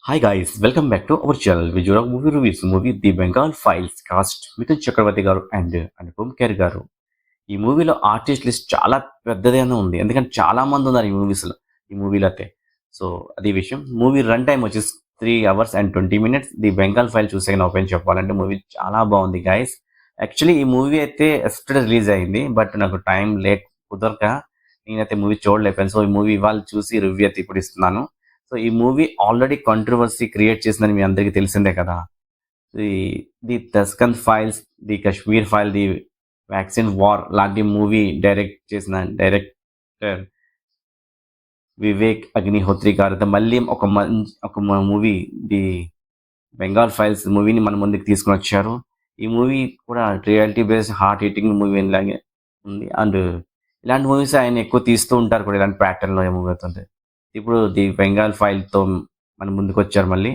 Hi guys, welcome back to our channel. Visual movie reviews movie The Bengal Files cast Mithun చక్రవర్తి గారు and Anupam Kher గారు. ఈ మూవీలో artist list చాలా పెద్దదేనే ఉంది. ఎందుకంటే చాలా మంది ఉన్నారు ఈ మూవీలో అయితే. సో అది విషయం. మూవీ రన్ టైం వచ్చేసి 3 hours and 20 minutes. The Bengal file చూసే నా ఓపెన్ చెప్పాలంటే మూవీ చాలా బాగుంది గైస్. యాక్చువల్లీ ఈ మూవీ అయితే ఎస్టర్డే రిలీజ్ అయింది. బట్ నాకు టైం లేట్ కుదరక నేనైతే మూవీ చూడలేకపోయాను. సో ఈ మూవీ ఇవాళ చూసి రివ్యూ అయితే ఇప్పుడు ఇస్తున్నాను. సో ఈ మూవీ ఆల్రెడీ కాంట్రవర్సీ క్రియేట్ చేసిందని మీ అందరికీ తెలిసిందే కదా. The the Tashkent files, the Kashmir file, the vaccine war లాంటి మూవీ డైరెక్ట్ చేసిన డైరెక్టర్ వివేక్ అగ్నిహోత్రి గారితో మళ్ళీ ఒక మూవీ ది బెంగాల్ ఫైల్స్ మూవీని మన ముందుకు తీసుకుని వచ్చారు. ఈ మూవీ కూడా reality based heart heating movie లాగే ఉంది. అండ్ ఇలాంటి మూవీస్ ఆయన ఎక్కువ తీస్తూ ఉంటారు కూడా, ఇలాంటి ప్యాటర్న్లో ఏ మూవీ అవుతుంది. ఇప్పుడు ది బెంగాల్ ఫైల్తో మన ముందుకు వచ్చారు మళ్ళీ.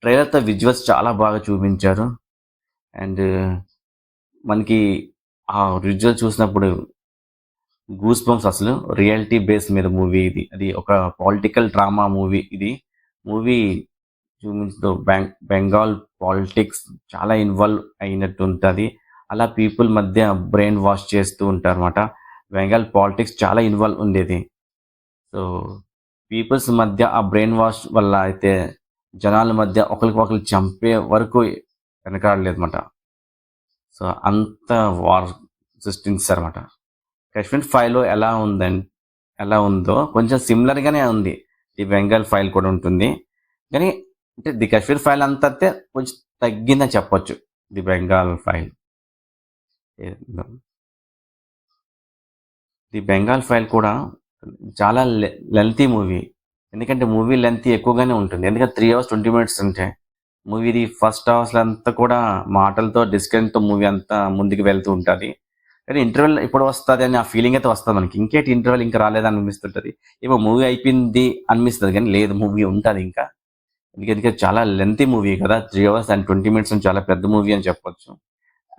ట్రైలర్తో విజువల్స్ చాలా బాగా చూపించారు. అండ్ మనకి ఆ విజువల్ చూసినప్పుడు గూస్ బంప్స్. అసలు రియాలిటీ బేస్ మీద మూవీ ఇది. అది ఒక పొలిటికల్ డ్రామా మూవీ ఇది. మూవీ చూపించడం బెంగాల్ పాలిటిక్స్ చాలా ఇన్వాల్వ్ అయినట్టు ఉంటుంది. అలా పీపుల్ మధ్య బ్రెయిన్ వాష్ చేస్తూ ఉంటారు అనమాట. బెంగాల్ పాలిటిక్స్ చాలా ఇన్వాల్వ్ ఉండేది. సో పీపుల్స్ మధ్య ఆ బ్రెయిన్ వాష్ వల్ల అయితే జనాల మధ్య ఒకరికొకరు చంపే వరకు వెనకాడలేదన్నమాట. సో అంత వార్ సృష్టించారన్నమాట. కాశ్మీర్ ఫైల్ ఎలా ఉందో కొంచెం సిమిలర్గానే ఉంది. ది బెంగాల్ ఫైల్ కూడా ఉంటుంది, కానీ అంటే ది కాశ్మీర్ ఫైల్ అంత కొంచెం తగ్గిందని చెప్పొచ్చు. The Bengal file the Bengal file కూడా చాలా లెంతీ మూవీ. ఎందుకంటే మూవీ లెంత్ ఎక్కువగానే ఉంటుంది. ఎందుకంటే 3 అవర్స్ 20 మినిట్స్ అంటే మూవీది ఫస్ట్ అవర్స్లో అంతా కూడా మాటలతో డిస్కషన్తో మూవీ అంతా ముందుకు వెళ్తూ ఉంటుంది. కానీ ఇంటర్వెల్ ఇప్పుడు వస్తుంది అని ఆ ఫీలింగ్ అయితే వస్తుంది మనకి. ఇంకేంటి ఇంటర్వెల్ ఇంకా రాలేదని అనిపిస్తుంటుంది. ఏమో మూవీ అయిపోయింది అనిపిస్తుంది, కానీ లేదు, మూవీ ఉంటుంది ఇంకా. ఎందుకంటే చాలా లెంతీ మూవీ కదా, 3 అవర్స్ అండ్ 20 మినిట్స్ చాలా పెద్ద మూవీ అని చెప్పొచ్చు.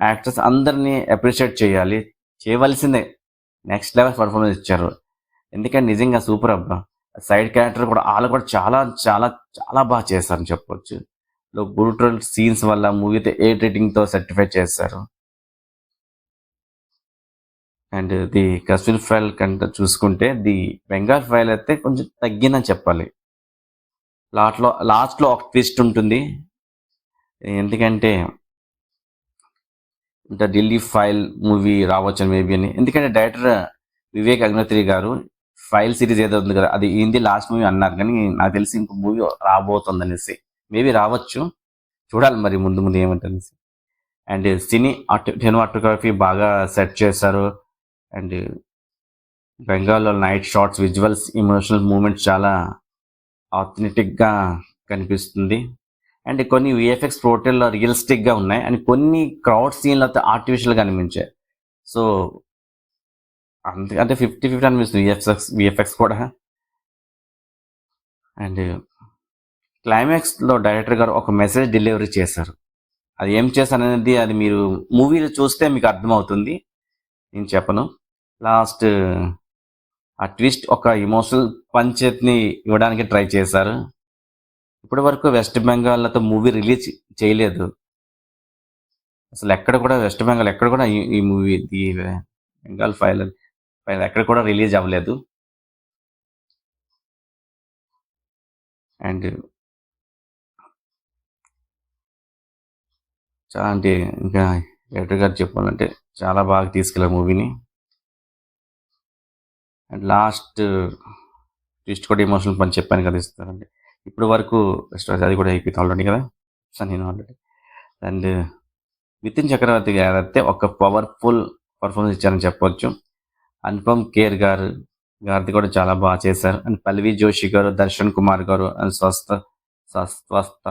యాక్టర్స్ అందరినీ అప్రిషియేట్ చేయాలి, చేయవలసిందే. నెక్స్ట్ లెవెల్ పర్ఫార్మెన్స్ ఇచ్చారు. ఎందుకంటే నిజంగా సూపర్ అబ్బా. సైడ్ క్యారెక్టర్ కూడా వాళ్ళు కూడా చాలా చాలా చాలా బాగా చేస్తారని చెప్పొచ్చు. బ్రూటల్ సీన్స్ వల్ల మూవీతో 8 రేటింగ్తో సర్టిఫై చేస్తారు. అండ్ ది కశ్మీర్ ఫైల్ కంటే చూసుకుంటే ది బెంగాల్ ఫైల్ అయితే కొంచెం తగ్గిందని చెప్పాలి. లాస్ట్లో ఒక ట్విస్ట్ ఉంటుంది. ఎందుకంటే ఇంకా ఢిల్లీ ఫైల్ మూవీ రావచ్చు మేబీ అని. ఎందుకంటే డైరెక్టర్ వివేక్ అగ్నిహోత్రి గారు ఫైల్ సిరీస్ ఏదో ఉంది కదా, అది ఏంది లాస్ట్ మూవీ అన్నారు, కానీ నాకు తెలిసి ఇంకో మూవీ రాబోతుంది అనేసి. మేబీ రావచ్చు, చూడాలి మరి ముందు ముందు ఏమంటుంది. అండ్ సినిమాటోగ్రఫీ బాగా సెట్ చేశారు. అండ్ బెంగాల్లో night shots, visuals, emotional moments చాలా ఆథెంటిక్గా కనిపిస్తుంది. అండ్ కొన్ని విఎఫ్ఎక్స్ పోర్టల్లో రియలిస్టిక్గా ఉన్నాయి, అండ్ కొన్ని క్రౌడ్ సీన్లు అయితే ఆర్టిఫిషియల్గా అనిపించాయి. సో అంటే 50-50 అనిపిస్తుంది విఎఫ్ఎక్స్ కూడా. అండ్ క్లైమాక్స్లో డైరెక్టర్ గారు ఒక మెసేజ్ డెలివరీ చేశారు. అది ఏం చేశారనేది అది మీరు మూవీలో చూస్తే మీకు అర్థమవుతుంది, నేను చెప్పను. లాస్ట్ ఆ ట్విస్ట్ ఒక ఎమోషనల్ పంచెట్ని ఇవ్వడానికి ట్రై చేశారు. ఇప్పటి వరకు వెస్ట్ బెంగాల్తో మూవీ రిలీజ్ చేయలేదు అసలు. ఎక్కడ కూడా వెస్ట్ బెంగాల్ ఎక్కడ కూడా ఈ మూవీ ది బెంగాల్ ఫైల్ ఎక్కడ కూడా రిలీజ్ అవ్వలేదు. అండ్ చాలా అంటే ఇంకా డైరెక్టర్ గారు చెప్పాలంటే చాలా బాగా తీసుకెళ్ళారు మూవీని. అండ్ లాస్ట్ ట్విస్ట్ కూడా ఎమోషనల్ పని చెప్పాను కదా ఇస్తారంటే. ఇప్పటి వరకు అది కూడా అయిపోయింది ఆల్రెడీ కదా, నేను ఆల్రెడీ. అండ్ మిథున్ చక్రవర్తి గారు అయితే ఒక పవర్ఫుల్ పర్ఫార్మెన్స్ ఇచ్చారని చెప్పొచ్చు. అనుపమ్ ఖేర్ గారిది కూడా చాలా బాగా చేశారు. అండ్ పల్లవి జోషి గారు, దర్శన్ కుమార్ గారు, అండ్ సస్వత్త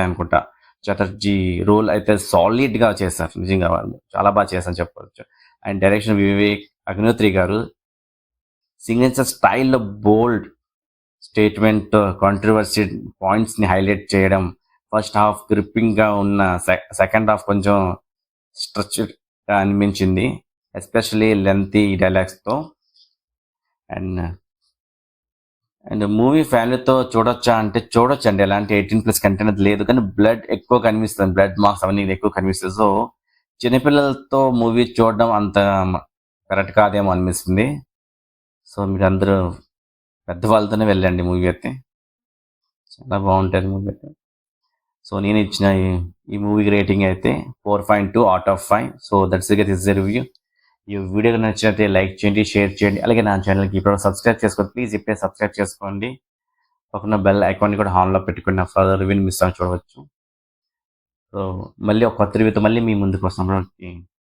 అనుకుంటా చటర్జీ రోల్ అయితే సాలిడ్గా చేశారు. నిజంగా వాళ్ళు చాలా బాగా చేశారని చెప్పవచ్చు. And direction Vivek Agnihotri garu signature స్టైల్లో బోల్డ్ స్టేట్మెంట్, కాంట్రవర్సీ పాయింట్స్ని హైలైట్ చేయడం. ఫస్ట్ హాఫ్ గ్రిప్పింగ్గా ఉన్న, సెకండ్ హాఫ్ కొంచెం స్ట్రెచ్గా అనిపించింది, ఎస్పెషలీ లెంతీ డైలాగ్స్తో. అండ్ అండ్ మూవీ ఫ్యామిలీతో చూడొచ్చా అంటే చూడొచ్చండి. ఎలాంటి 18+ కంటెంట్ అది లేదు. కానీ బ్లడ్ ఎక్కువ కనిపిస్తుంది. బ్లడ్ మార్క్స్ అవన్నీ ఎక్కువ కనిపిస్తాయి. సో, చిన్నపిల్లలతో మూవీ చూడడం అంత కరెక్ట్ కాదేమో అనిపిస్తుంది. సో, మీరందరూ పెద్దవాళ్ళతోనే వెళ్ళండి మూవీ అయితే. చాలా బావుంటది మూవీ అయితే. సో, నేనిచ్చిన ఈ మూవీకి రేటింగ్ అయితే 4.2 out of 5. So, that's it this review. ఈ వీడియో గనుక నచ్చినట్లయితే లైక్ చేయండి, షేర్ చేయండి. అలాగే నా ఛానల్‌కి ఇప్పటివరకు సబ్స్క్రైబ్ చేసుకోండి. ప్లీజ్ ఇప్పుడే సబ్స్క్రైబ్ చేసుకోండి. పక్కన బెల్ ఐకాన్‌ని కూడా ఆన్‌లో పెట్టుకొని నా ఫర్దర్ రివ్యూని మిస్ అవ్వకుండా చూడవచ్చు. సో, మళ్ళీ ఒక కొత్త రివ్యూతో మళ్ళీ మీ ముందుకు వస్తాను.